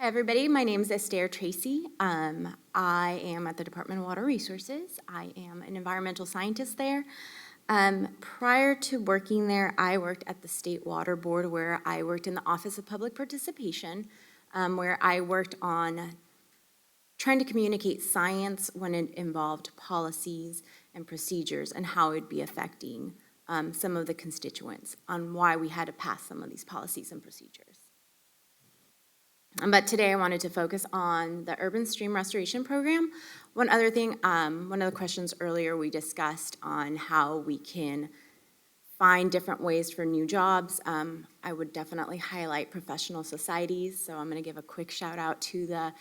Hi, everybody. My name is Esther Tracy. I am at the Department of Water Resources. I am an environmental scientist there. Prior to working there, I worked at the State Water Board, where I worked in the Office of Public Participation, where I worked on trying to communicate science when it involved policies and procedures and how it would be affecting some of the constituents on why we had to pass some of these policies and procedures. But today I wanted to focus on the Urban Stream Restoration Program. One other thing, one of the questions earlier we discussed on how we can find different ways for new jobs. I would definitely highlight professional societies. So I'm going to give a quick shout out to the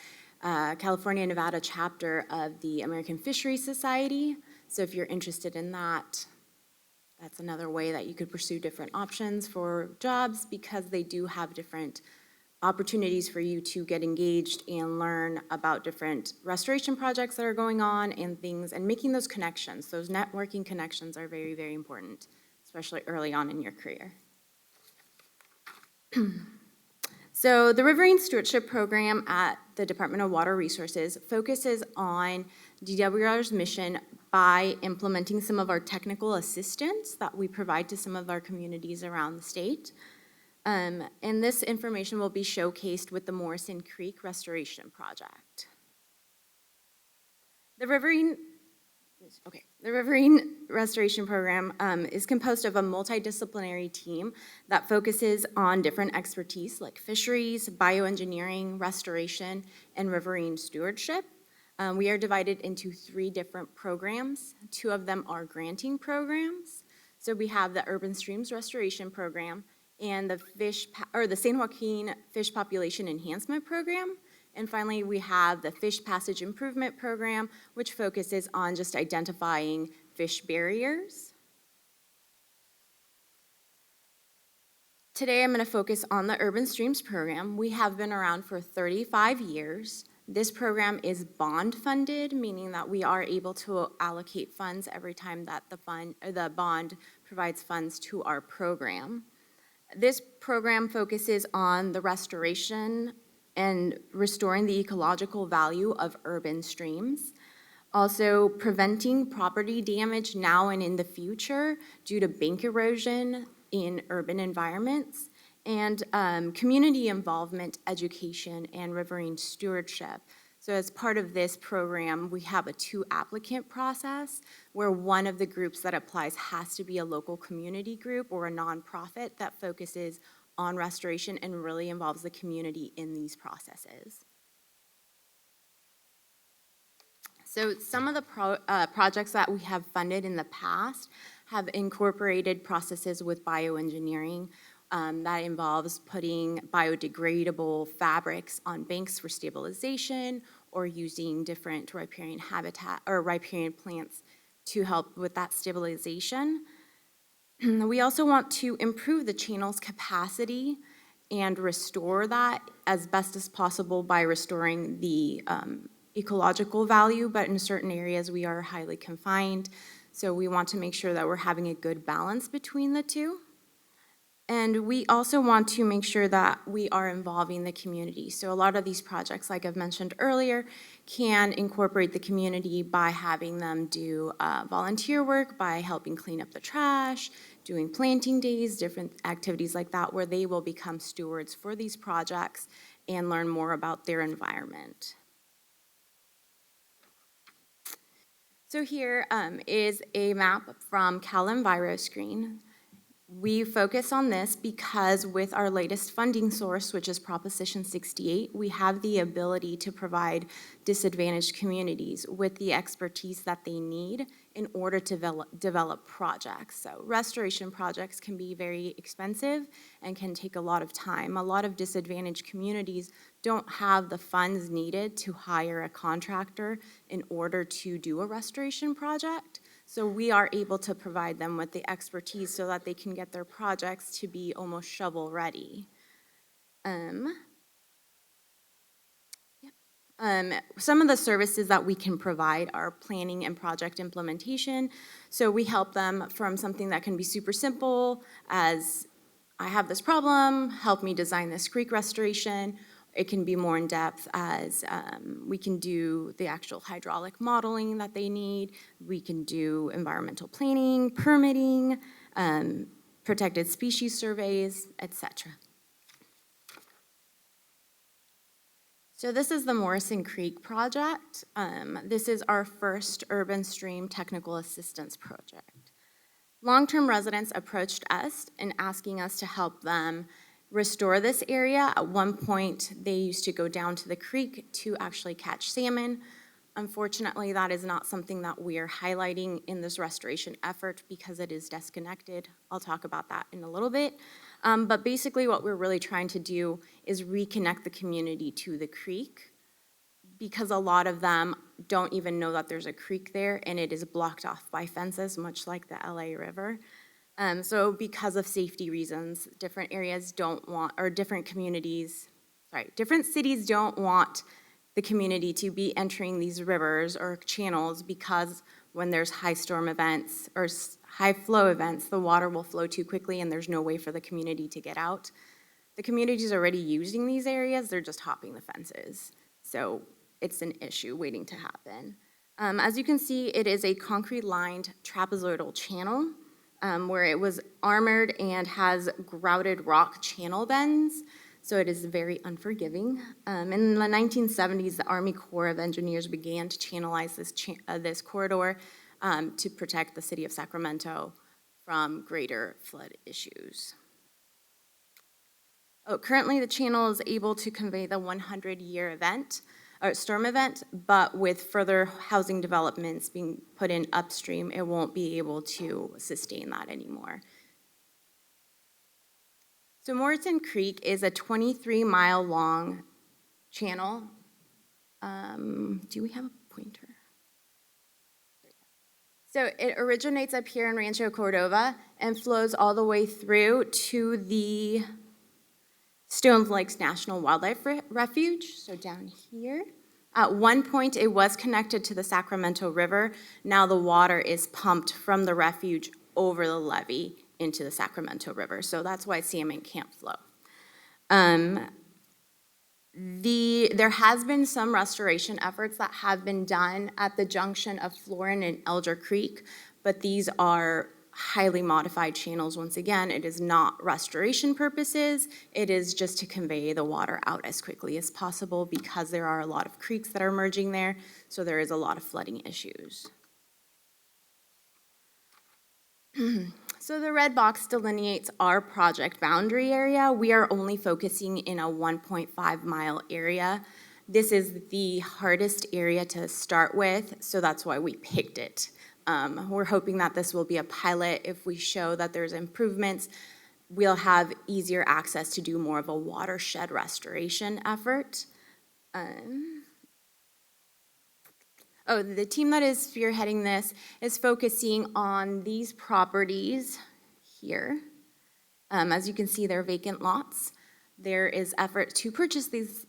California Nevada chapter of the American Fisheries Society. So if you're interested in that, that's another way that you could pursue different options for jobs, because they do have different opportunities for you to get engaged and learn about different restoration projects that are going on and things, and making those connections. Those networking connections are very, very important, especially early on in your career. So the Riverine Stewardship Program at the Department of Water Resources focuses on DWR's mission by implementing some of our technical assistance that we provide to some of our communities around the state. And this information will be showcased with the Morison Creek Restoration Project. The Riverine Restoration Program is composed of a multidisciplinary team that focuses on different expertise like fisheries, bioengineering, restoration, and riverine stewardship. We are divided into 3 different programs. 2 of them are granting programs. So we have the Urban Streams Restoration Program and the San Joaquin Fish Population Enhancement Program. And finally, we have the Fish Passage Improvement Program, which focuses on just identifying fish barriers. Today, I'm going to focus on the Urban Streams Program. We have been around for 35 years. This program is bond funded, meaning that we are able to allocate funds every time that the bond provides funds to our program. This program focuses on the restoration and restoring the ecological value of urban streams, also preventing property damage now and in the future due to bank erosion in urban environments, and community involvement, education, and riverine stewardship. So as part of this program, we have a 2-applicant process where one of the groups that applies has to be a local community group or a nonprofit that focuses on restoration and really involves the community in these processes. So some of the projects that we have funded in the past have incorporated processes with bioengineering. That involves putting biodegradable fabrics on banks for stabilization, or using different riparian habitat or riparian plants to help with that stabilization. We also want to improve the channel's capacity and restore that as best as possible by restoring the ecological value, but in certain areas we are highly confined. So we want to make sure that we're having a good balance between the two. And we also want to make sure that we are involving the community. So a lot of these projects, like I've mentioned earlier, can incorporate the community by having them do volunteer work, by helping clean up the trash, doing planting days, different activities like that, where they will become stewards for these projects and learn more about their environment. So here is a map from Cal EnviroScreen. We focus on this because with our latest funding source, which is Proposition 68, we have the ability to provide disadvantaged communities with the expertise that they need in order to develop projects. So restoration projects can be very expensive and can take a lot of time. A lot of disadvantaged communities don't have the funds needed to hire a contractor in order to do a restoration project. So we are able to provide them with the expertise so that they can get their projects to be almost shovel ready. Some of the services that we can provide are planning and project implementation. So we help them from something that can be super simple as, I have this problem, help me design this creek restoration, it can be more in depth as we can do the actual hydraulic modeling that they need. We can do environmental planning, permitting, protected species surveys, etc. So this is the Morison Creek project. This is our first urban stream technical assistance project. Long-term residents approached us and asking us to help them restore this area. At one point, they used to go down to the creek to actually catch salmon. Unfortunately, that is not something that we are highlighting in this restoration effort because it is disconnected. I'll talk about that in a little bit. But basically what we're really trying to do is reconnect the community to the creek, because a lot of them don't even know that there's a creek there and it is blocked off by fences, much like the LA River. So because of safety reasons, different areas don't want, or different cities don't want the community to be entering these rivers or channels, because when there's high storm events or high flow events, the water will flow too quickly and there's no way for the community to get out. The community is already using these areas, they're just hopping the fences. So it's an issue waiting to happen. As you can see, it is a concrete-lined trapezoidal channel where it was armored and has grouted rock channel bends, so it is very unforgiving. In the 1970s, the Army Corps of Engineers began to channelize this corridor to protect the city of Sacramento from greater flood issues. Currently, the channel is able to convey the 100-year event, or storm event, but with further housing developments being put in upstream, it won't be able to sustain that anymore. So Morison Creek is a 23-mile long channel. Do we have a pointer? So it originates up here in Rancho Cordova and flows all the way through to the Stones Lakes National Wildlife Refuge, so down here. At one point, it was connected to the Sacramento River. Now the water is pumped from the refuge over the levee into the Sacramento River, so that's why salmon can't flow. There has been some restoration efforts that have been done at the junction of Florin and Elder Creek, but these are highly modified channels. Once again, it is not restoration purposes, it is just to convey the water out as quickly as possible, because there are a lot of creeks that are merging there, so there is a lot of flooding issues. So the red box delineates our project boundary area. We are only focusing in a 1.5 mile area. This is the hardest area to start with, so that's why we picked it. We're hoping that this will be a pilot. If we show that there's improvements, we'll have easier access to do more of a watershed restoration effort. The team that is spearheading this is focusing on these properties here. As you can see, they're vacant lots. There is effort to purchase these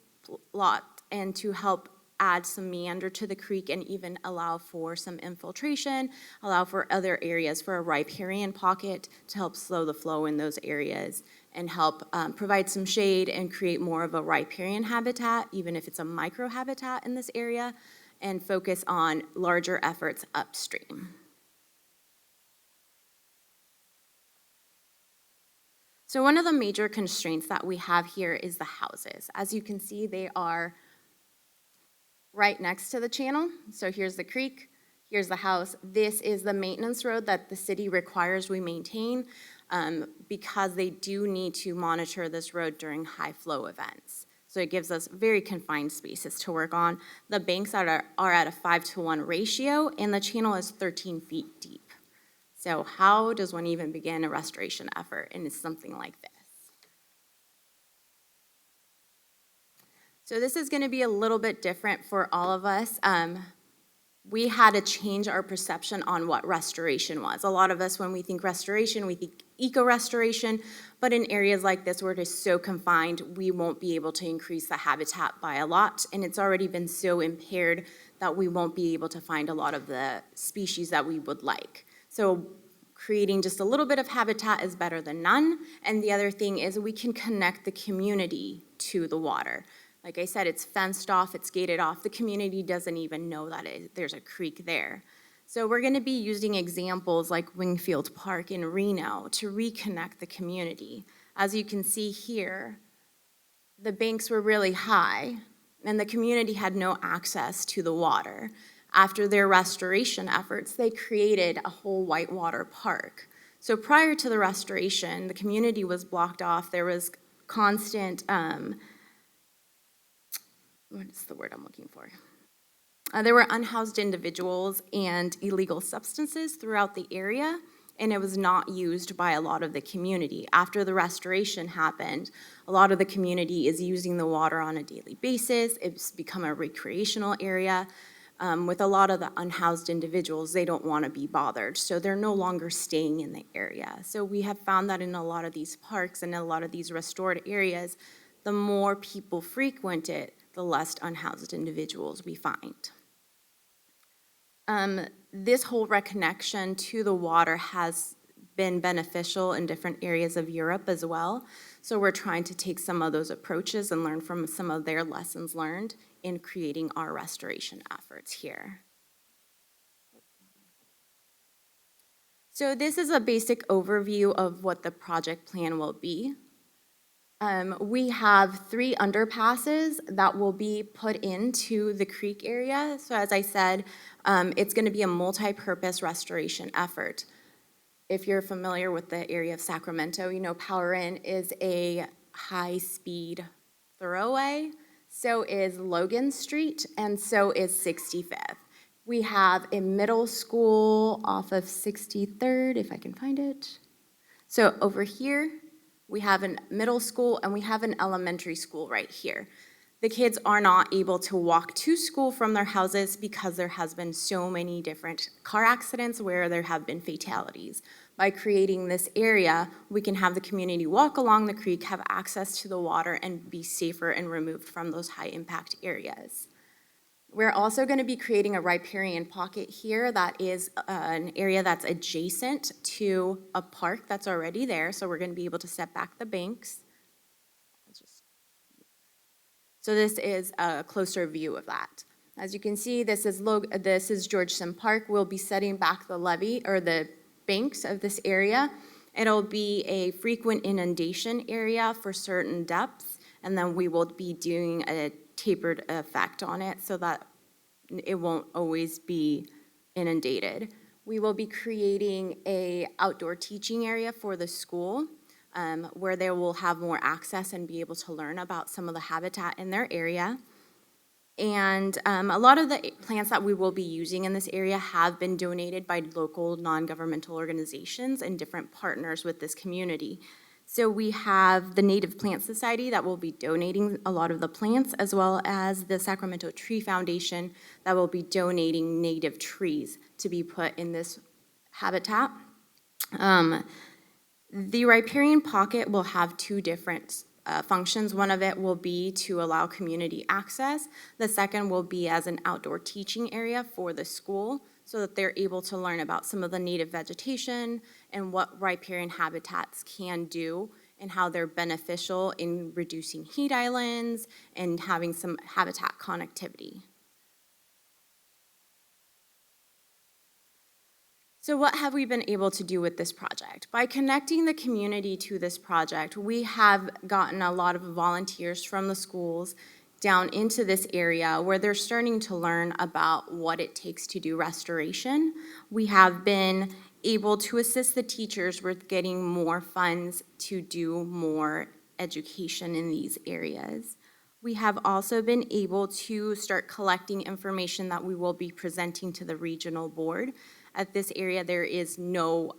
lots and to help add some meander to the creek and even allow for some infiltration, allow for other areas for a riparian pocket to help slow the flow in those areas and help provide some shade and create more of a riparian habitat, even if it's a microhabitat in this area, and focus on larger efforts upstream. So one of the major constraints that we have here is the houses. As you can see, they are right next to the channel. So here's the creek, here's the house. This is the maintenance road that the city requires we maintain because they do need to monitor this road during high flow events. So it gives us very confined spaces to work on. The banks are at a 5-to-1 ratio, and the channel is 13 feet deep. So how does one even begin a restoration effort in something like this? So this is going to be a little bit different for all of us. We had to change our perception on what restoration was. A lot of us, when we think restoration, we think eco-restoration, but in areas like this where it is so confined, we won't be able to increase the habitat by a lot, and it's already been so impaired that we won't be able to find a lot of the species that we would like. So creating just a little bit of habitat is better than none, and the other thing is we can connect the community to the water. Like I said, it's fenced off, it's gated off. The community doesn't even know that there's a creek there. So we're going to be using examples like Wingfield Park in Reno to reconnect the community. As you can see here, the banks were really high, and the community had no access to the water. After their restoration efforts, they created a whole whitewater park. So prior to the restoration, the community was blocked off. There was constant, what is the word I'm looking for? There were unhoused individuals and illegal substances throughout the area, and it was not used by a lot of the community. After the restoration happened, a lot of the community is using the water on a daily basis. It's become a recreational area. With a lot of the unhoused individuals, they don't want to be bothered, so they're no longer staying in the area. So we have found that in a lot of these parks and a lot of these restored areas, the more people frequent it, the less unhoused individuals we find. This whole reconnection to the water has been beneficial in different areas of Europe as well. So we're trying to take some of those approaches and learn from some of their lessons learned in creating our restoration efforts here. So this is a basic overview of what the project plan will be. We have 3 underpasses that will be put into the creek area. So as I said, it's going to be a multi-purpose restoration effort. If you're familiar with the area of Sacramento, you know Power Inn is a high-speed thoroughway. So is Logan Street, and so is 65th. We have a middle school off of 63rd, if I can find it. So over here, we have a middle school, and we have an elementary school right here. The kids are not able to walk to school from their houses because there has been so many different car accidents where there have been fatalities. By creating this area, we can have the community walk along the creek, have access to the water, and be safer and removed from those high-impact areas. We're also going to be creating a riparian pocket here that is an area that's adjacent to a park that's already there, so we're going to be able to set back the banks. So this is a closer view of that. As you can see, this is Georgeson Park. We'll be setting back the levee or the banks of this area. It'll be a frequent inundation area for certain depths, and then we will be doing a tapered effect on it so that it won't always be inundated. We will be creating a outdoor teaching area for the school where they will have more access and be able to learn about some of the habitat in their area. And a lot of the plants that we will be using in this area have been donated by local non-governmental organizations and different partners with this community. So we have the Native Plant Society that will be donating a lot of the plants, as well as the Sacramento Tree Foundation that will be donating native trees to be put in this habitat. The riparian pocket will have 2 different functions. One of it will be to allow community access. The second will be as an outdoor teaching area for the school so that they're able to learn about some of the native vegetation and what riparian habitats can do and how they're beneficial in reducing heat islands and having some habitat connectivity. So what have we been able to do with this project? By connecting the community to this project, we have gotten a lot of volunteers from the schools down into this area where they're starting to learn about what it takes to do restoration. We have been able to assist the teachers with getting more funds to do more education in these areas. We have also been able to start collecting information that we will be presenting to the regional board. At this area, there is no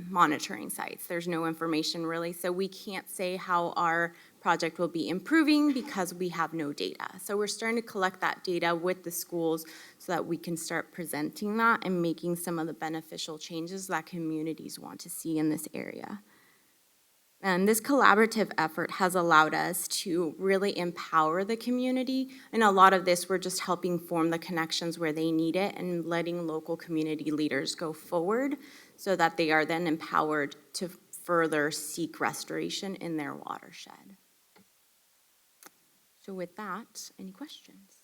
monitoring sites. There's no information really, so we can't say how our project will be improving because we have no data. So we're starting to collect that data with the schools so that we can start presenting that and making some of the beneficial changes that communities want to see in this area. And this collaborative effort has allowed us to really empower the community. And a lot of this, we're just helping form the connections where they need it and letting local community leaders go forward so that they are then empowered to further seek restoration in their watershed. So with that, any questions?